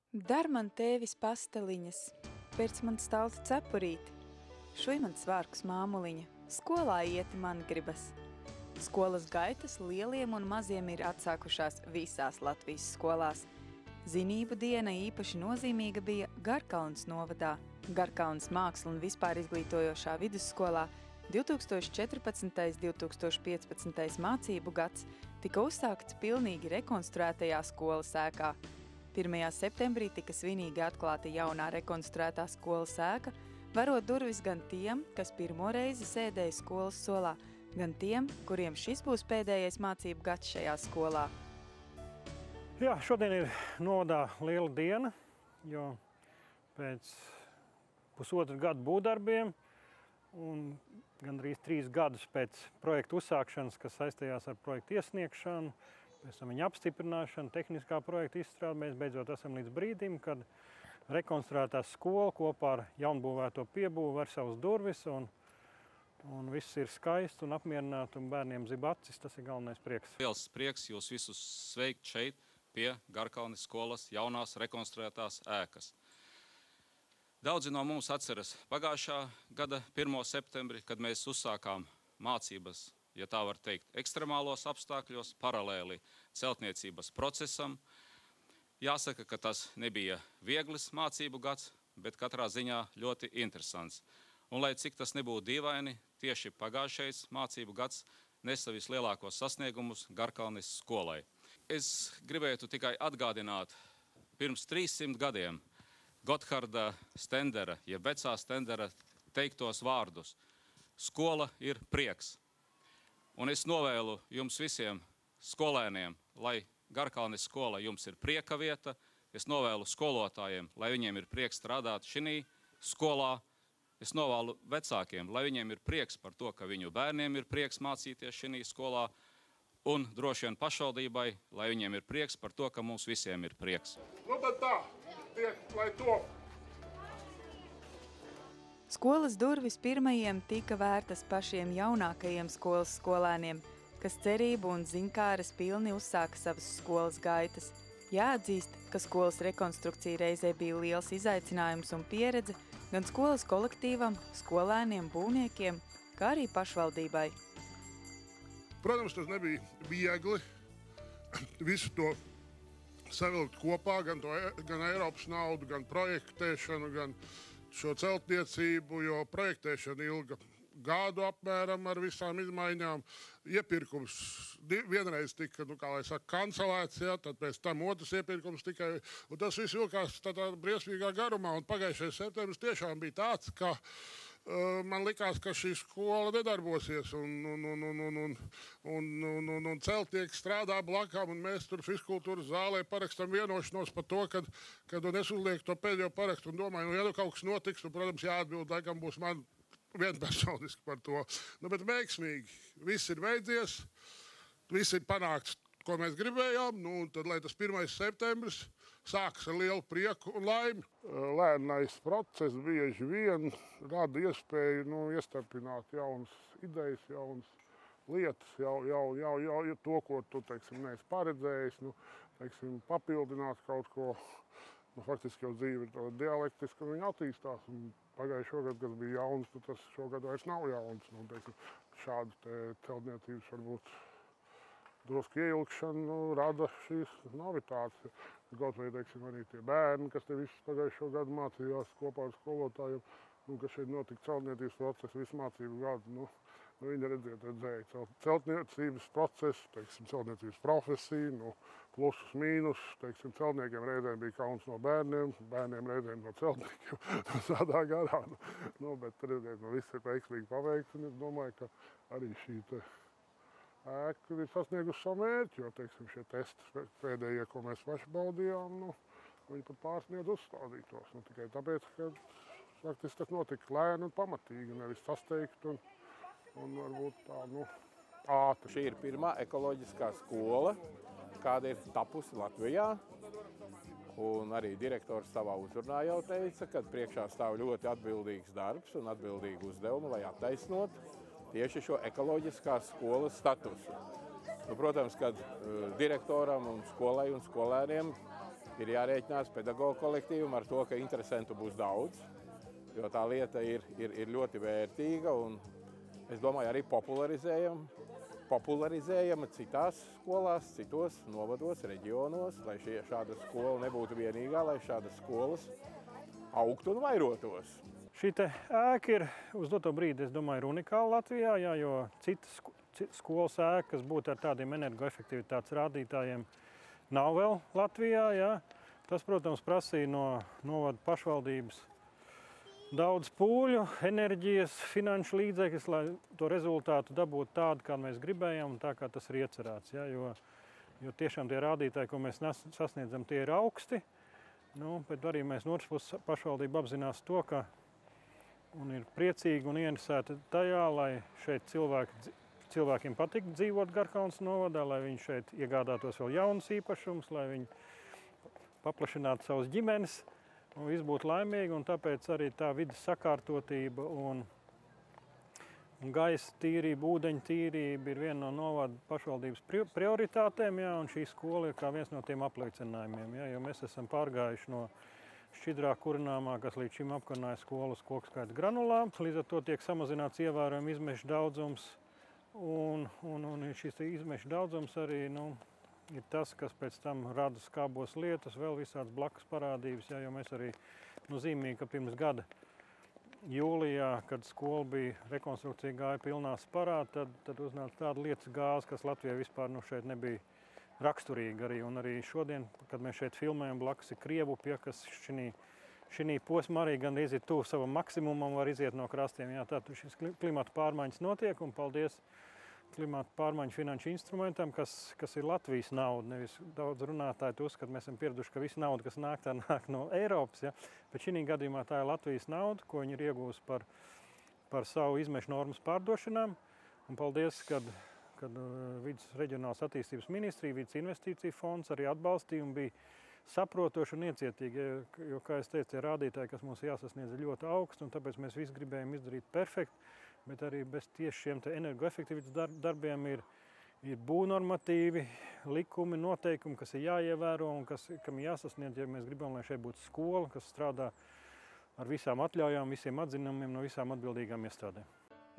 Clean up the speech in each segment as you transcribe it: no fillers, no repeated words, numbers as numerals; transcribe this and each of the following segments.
Dar man tēvis pasteliņas, pēc man stalta cepurīti, šuj man svārkus māmuliņa, skolā ieti man gribas. Skolas gaitas lieliem un maziem ir atsākušās visās Latvijas skolās. Zinību diena īpaši nozīmīga bija Garkalnes novadā. Garkalnes māksla un vispār izglītojošā vidusskolā 2014.–2015. mācību gads tika uzsākts pilnīgi rekonstruētajā skolas ēkā. 1. septembrī tika svinīgi atklāta jaunā rekonstruētā skolas ēka, varot durvis gan tiem, kas pirmo reizi sēdēja skolas solā, gan tiem, kuriem šis būs pēdējais mācību gads šajā skolā. Jā, šodien ir novadā liela diena, jo pēc pusotru gadu būvdarbiem un gandrīz 3 gadus pēc projekta uzsākšanas, kas saistījās ar projektu iesniegšanu, pēc tam viņa apstiprināšanu, tehniskā projekta izstrādi, mēs beidzot esam līdz brīdim, kad rekonstruētā skola kopā ar jaunbūvēto piebūvu var savus durvis un viss ir skaists un apmierināti un bērniem zib acis, tas ir galvenais prieks. Liels prieks jūs visus sveikt šeit pie Garkalnes skolas jaunās rekonstruētās ēkas. Daudzi no mums atceras pagājušā gada 1. septembri, kad mēs uzsākām mācības, ja tā var teikt, ekstremālos apstākļos, paralēli celtniecības procesam. Jāsaka, ka tas nebija viegls mācību gads, bet katrā ziņā ļoti interesants. Un, lai cik tas nebūtu dīvaini, tieši pagājušais mācību gads nesa vislielākos sasniegumus Garkalnes skolai. Es gribētu tikai atgādināt pirms 300 gadiem Gottharda Stendera, jeb vecā Stendera teiktos vārdus. Skola ir prieks. Un es novēlu jums visiem skolēniem, lai Garkalnes skola jums ir prieka vieta. Es novēlu skolotājiem, lai viņiem ir prieks strādāt šī skolā. Es novēlu vecākiem, lai viņiem ir prieks par to, ka viņu bērniem ir prieks mācīties šī skolā. Un droši vien pašvaldībai, lai viņiem ir prieks par to, ka mums visiem ir prieks. Nu, tad tā, tiek, lai top. Skolas durvis pirmajiem tika vērtas pašiem jaunākajiem skolas skolēniem, kas cerību un ziņkāres pilni uzsāka savas skolas gaitas. Jāatzīst, ka skolas rekonstrukcija reizē bija liels izaicinājums un pieredze gan skolas kolektīvam, skolēniem, būvniekiem, kā arī pašvaldībai. Protams, tas nebija viegli visu to savilkt kopā, gan Eiropas naudu, gan projektēšanu, gan šo celtniecību, jo projektēšana ilga gadu apmēram ar visām izmaiņām. Iepirkums vienreiz tika, kancelēts, ja, tad pēc tam otrs iepirkums tikai, un tas viss vilkās tādā briesmīgā garumā, un pagājušais septembris tiešām bija tāds, ka man likās, ka šī skola nedarbosies, un celtnieki strādā blakām, un mēs tur fiskultūras zālē parakstam vienošanos par to, kad es uzlieku to pēdējo parakstu un domāju, ja kaut kas notiks, un, protams, jāatbild, laikam būs man vienpersoniski par to. Bet veiksmīgi, viss ir beidzies, viss ir panākts, ko mēs gribējām, tad, lai tas 1. septembris sākas ar lielu prieku un laimi. Lēnais process bieži vien rada iespēju iestarpināt jaunas idejas, jaunas lietas, jau to, ko tu, neesi paredzējis, papildināt kaut ko. Faktiski jau dzīve ir tāda dialektiska, un viņa attīstās. Pagājušo gadu, kas bija jauns, tas šogad vairs nav jauns. Šādu celtniecības varbūt drusku ieilgšanu rada šīs novitātes. Kaut vai, arī tie bērni, kas te visus pagājušo gadu mācījās kopā ar skolotājiem, ka šeit notika celtniecības process visu mācību gadu. Viņi redzēja celtniecības procesu, celtniecības profesiju, plusus, mīnus. Celtniekiem reizēm bija kauns no bērniem, bērniem reizēm no celtniekiem. Tādā garā. Bet viss ir veiksmīgi paveikts, un es domāju, ka arī šī ēka ir sasniegusi savu mērķi, jo šie testi pēdējie, ko mēs paši baudījām, viņi pat pārsniedz uzstādītos. Tikai tāpēc, ka faktiski tas notika lēni un pamatīgi, nevis sasteigt un varbūt tā, ātri. Šī ir pirmā ekoloģiskā skola, kāda ir tapusi Latvijā. Un arī direktors savā uzrunā jau teica, ka priekšā stāv ļoti atbildīgs darbs un atbildīgi uzdevumi, lai attaisnot tieši šo ekoloģiskās skolas statusu. Protams, kad direktoram un skolai un skolēniem ir jārēķinās pedagoģu kolektīvam ar to, ka interesantu būs daudz, jo tā lieta ir ļoti vērtīga un es domāju arī popularizējama citās skolās, citos novados, reģionos, lai šāda skola nebūtu vienīgā, lai šādas skolas augtu un vairotos. Šī ēka ir uz doto brīdi, es domāju, ir unikāla Latvijā, jā, jo citas skolas ēkas, kas būtu ar tādiem energoefektivitātes rādītājiem, nav vēl Latvijā. Jā. Tas, protams, prasīja no novada pašvaldības daudz pūļu, enerģijas, finanšu līdzekļus, lai to rezultātu dabūtu tādu, kā mēs gribējām un tā, kā tas ir iecerēts. Jā, jo tiešām tie rādītāji, ko mēs sasniedzam, tie ir augsti. Bet arī mēs no otras puses pašvaldība apzinās to, ka un ir priecīgi un ieinteresēti tajā, lai šeit cilvēkiem patīk dzīvot Garkalnes novadā, lai viņi šeit iegādātos vēl jaunus īpašumus, lai viņi paplašinātu savus ģimenes un viss būtu laimīgi. Un tāpēc arī tā vidas sakārtotība un gaisa tīrība, ūdeņa tīrība ir viena no novada pašvaldības prioritātēm, jā, un šī skola ir kā viens no tiem apliecinājumiem, jā, jo mēs esam pārgājuši no šķidrā kurināmā, kas līdz šim apkurināja skolas kokskaita granulām. Līdz ar to tiek samazināts ievērojami izmešu daudzums, un šis izmešu daudzums arī ir tas, kas pēc tam rada skābos lietus, vēl visādas blakus parādības, jā, jo mēs arī zīmīgi, ka pirms gada jūlijā, kad skola bija rekonstrukcija gāja pilnā sparā, tad uznāca tāda lietus gāze, kas Latvijai vispār šeit nebija raksturīga arī. Un arī šodien, kad mēs šeit filmējam, blakus ir Krievupja, kas šī posmā arī gan iziet tuvu savam maksimumam, var iziet no krastiem. Jā, tātad šis klimata pārmaiņas notiek, un paldies klimata pārmaiņu finanšu instrumentam, kas ir Latvijas nauda. Nevis daudz runātāji uzskata, ka mēs esam pieraduši, ka visa nauda, kas nāk, tā nāk no Eiropas. Ja? Bet šī gadījumā tā ir Latvijas nauda, ko viņi ir iegūsi par savu izmešu normas pārdošanām. Un paldies, kad Vides reģionālās attīstības ministrija, Vides investīcija fonds arī atbalstīja un bija saprotoši un iecietīgi, jo, kā es teicu, tie rādītāji, kas mums jāsasniedz, ir ļoti augsti, un tāpēc mēs visi gribējām izdarīt perfekti, bet arī bez tieši šiem energoefektivitātes darbiem ir būvnormatīvi, likumi, noteikumi, kas ir jāievēro un kam jāsasniedz, ja mēs gribam, lai šeit būtu skola, kas strādā ar visām atļaujām, visiem atzinumiem no visām atbildīgām iestādēm.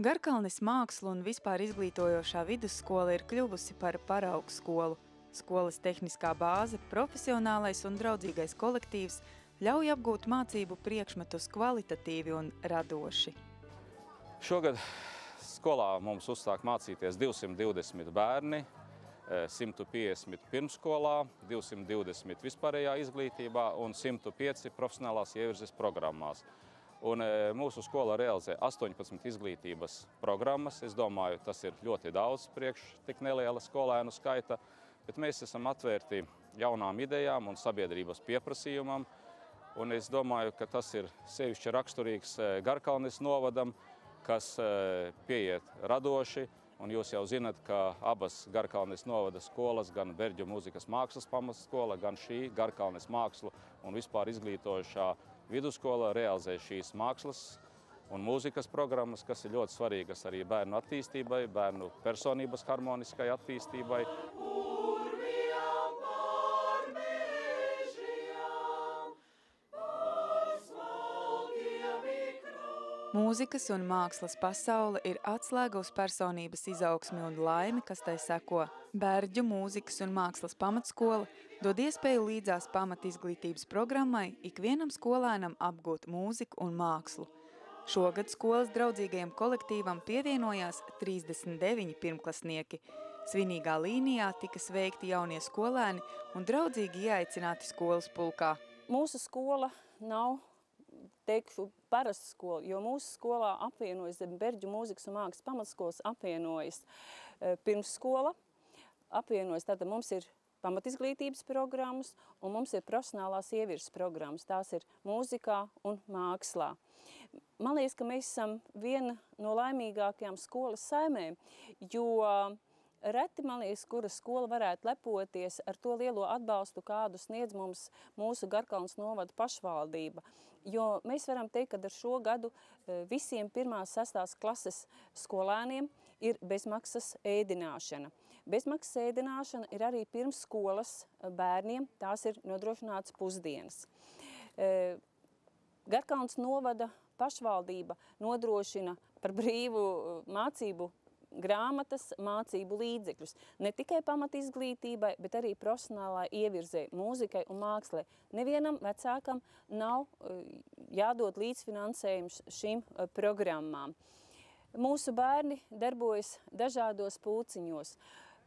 Garkalnes mākslu un vispār izglītojošā vidusskola ir kļuvusi par paraugu skolu. Skolas tehniskā bāze, profesionālais un draudzīgais kolektīvs ļauj apgūt mācību priekšmetus kvalitatīvi un radoši. Šogad skolā mums uzsāk mācīties 220 bērni, 150 pirmsskolā, 220 vispārējā izglītībā un 105 profesionālās ievirzes programmās. Un mūsu skola realizē 18 izglītības programmas. Es domāju, tas ir ļoti daudz priekš tik neliela skolēnu skaita, bet mēs esam atvērti jaunām idejām un sabiedrības pieprasījumam. Un es domāju, ka tas ir sevišķi raksturīgs Garkalnes novadam, kas pieiet radoši. Un jūs jau zinat, ka abas Garkalnes novada skolas, gan Berģu mūzikas mākslas pamatskola, gan šī Garkalnes mākslu un vispār izglītojošā vidusskola realizē šīs mākslas un mūzikas programmas, kas ir ļoti svarīgas arī bērnu attīstībai, bērnu personības harmoniskai attīstībai. Mūzikas un mākslas pasaule ir atslēga uz personības izaugsmi un laimi, kas tai seko. Berģu mūzikas un mākslas pamatskola dod iespēju līdzās pamatizglītības programmai ikvienam skolēnam apgūt mūziku un mākslu. Šogad skolas draudzīgajam kolektīvam pievienojās 39 pirmklasnieki. Svinīgā līnijā tika sveikti jaunie skolēni un draudzīgi ieaicināti skolas pulkā. Mūsu skola nav, teikšu, parasta skola, jo mūsu skolā apvienojas Berģu mūzikas un mākslas pamatskolas, apvienojas pirmsskola, apvienojas, tātad mums ir pamatizglītības programmas un mums ir profesionālās ievirzes programmas. Tās ir mūzikā un mākslā. Man liekas, ka mēs esam viena no laimīgākajām skolas saimēm, jo reti, man liekas, kura skola varētu lepoties ar to lielo atbalstu, kādu sniedz mums mūsu Garkalnes novada pašvaldība. Jo mēs varam teikt, ka ar šo gadu visiem 1. 6. klases skolēniem ir bezmaksas ēdināšana. Bezmaksas ēdināšana ir arī pirms skolas bērniem, tās ir nodrošināts pusdienas. Garkalnes novada pašvaldība nodrošina par brīvu mācību grāmatas, mācību līdzekļus. Ne tikai pamatizglītībai, bet arī profesionālā ievirzē, mūzikai un mākslē. Nevienam vecākam nav jādod līdzfinansējums šīm programmām. Mūsu bērni darbojas dažādos pulciņos.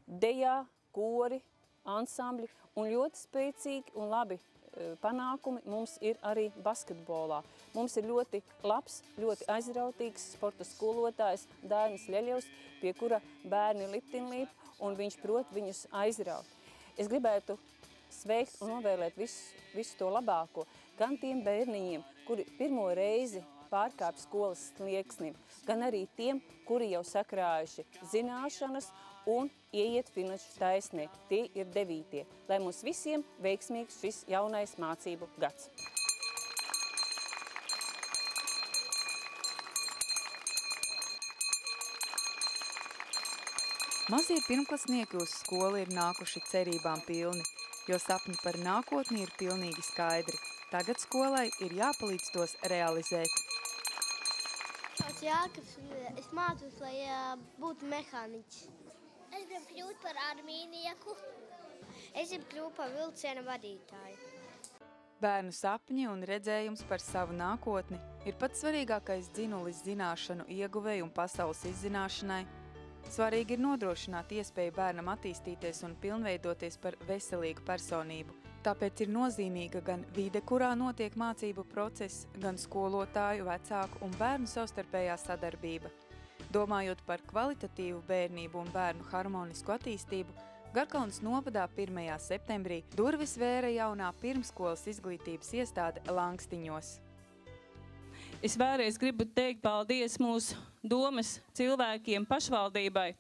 Dejā, kori, ansambļi un ļoti spēcīgi un labi panākumi mums ir arī basketbolā. Mums ir ļoti labs, ļoti aizrautīgs sporta skolotājs Dainis Ļeļevs, pie kura bērni liptinlīp, un viņš prot viņus aizraut. Es gribētu sveikt un novēlēt visu to labāko gan tiem bērniņiem, kuri pirmo reizi pārkāp skolas slieksnim, gan arī tiem, kuri jau sakrājuši zināšanas un ieiet finanšu taisnē. Tie ir 9. Lai mums visiem veiksmīgs šis jaunais mācību gads. Mazie pirmklasnieki uz skolu ir nākuši cerībām pilni, jo sapņi par nākotni ir pilnīgi skaidri. Tagad skolai ir jāpalīdz tos realizēt. Sauc Jākaps, es mācos, lai būtu mehāniķis. Es gribu kļūt par armijnieku. Es gribu kļūt par vilciena vadītāju. Bērnu sapņi un redzējums par savu nākotni ir pats svarīgākais dzinulis zināšanu ieguvēju un pasaules izzināšanai. Svarīgi ir nodrošināt iespēju bērnam attīstīties un pilnveidoties par veselīgu personību. Tāpēc ir nozīmīga gan vide, kurā notiek mācību process, gan skolotāju, vecāku un bērnu savstarpējā sadarbība. Domājot par kvalitatīvu bērnību un bērnu harmonisku attīstību, Garkalnes novadā 1. septembrī durvis vēra jaunā pirmskolas izglītības iestāde Langstiņos. Es vēlreiz gribu teikt paldies mūsu domas cilvēkiem, pašvaldībai,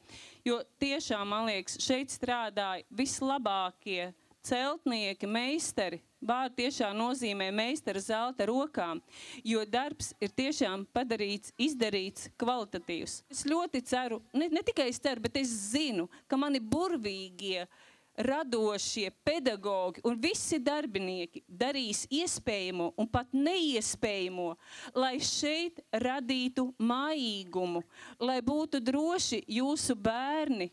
jo tiešām, man liekas, šeit strādāja vislabākie celtnieki, meistari. Vārds tiešām nozīmē meistara zelta rokām, jo darbs ir tiešām izdarīts kvalitatīvs. Es ļoti ceru, ne tikai es ceru, bet es zinu, ka mani burvīgie, radošie pedagogi un visi darbinieki darīs iespējamo un pat neiespējamo, lai šeit radītu mājīgumu, lai būtu droši jūsu bērni,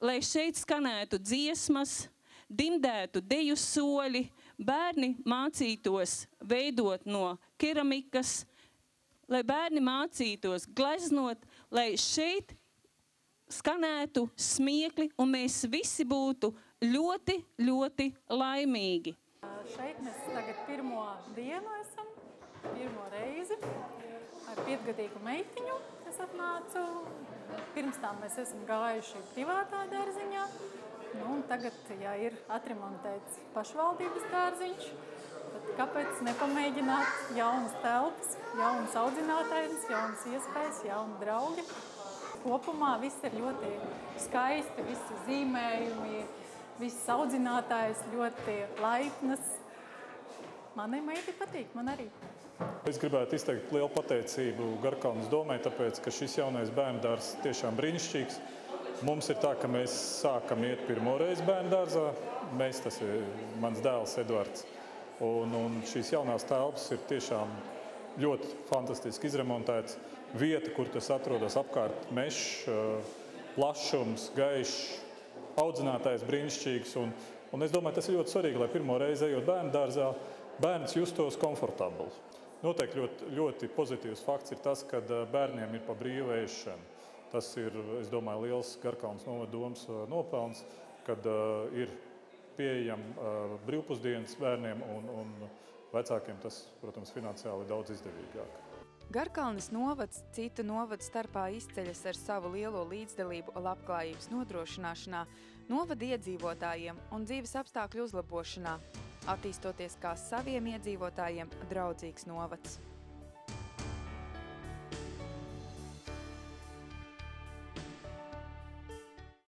lai šeit skanētu dziesmas, dimdētu deju soļi, bērni mācītos veidot no keramikas, lai bērni mācītos gleznot, lai šeit skanētu smiekli un mēs visi būtu ļoti, ļoti laimīgi. Šeit mēs tagad pirmo dienu esam, pirmo reizi ar 5-gadīgu meitiņu. Es atnācu, pirms tam mēs esam gājuši privātā dārziņā. Un tagad, ja ir atremontēts pašvaldības dārziņš, tad kāpēc nepamēģināt jaunas telpas, jaunas audzinātājs, jaunas iespējas, jauni draugi. Kopumā viss ir ļoti skaisti, visi zīmējumi, viss audzinātājs ļoti laipnas. Manai meitai patīk, man arī. Es gribētu izteikt lielu pateicību Garkalnes domai, tāpēc, ka šis jaunais bērndārs tiešām brīnišķīgs. Mums ir tā, ka mēs sākam iet pirmo reizi bērndārzā. Tas ir mans dēls Edvards. Un šīs jaunās telpas ir tiešām ļoti fantastiski izremontēts. Vieta, kur tas atrodas apkārt mežs, plašums, gaišs, audzinātājs brīnišķīgs. Un es domāju, tas ir ļoti svarīgi, lai pirmo reizi ejot bērndārzā, bērns justos komfortabli. Noteikti ļoti pozitīvs fakts ir tas, ka bērniem ir pa brīvu ēšanu. Tas ir, es domāju, liels Garkalnes novada domas nopelns, kad ir pieejama brīvpusdienas bērniem un vecākiem tas, protams, finansiāli daudz izdevīgāk. Garkalnes novads citu novadu starpā izceļas ar savu lielo līdzdalību labklājības nodrošināšanā, novada iedzīvotājiem un dzīves apstākļu uzlabošanā, attīstoties kā saviem iedzīvotājiem draudzīgs novads.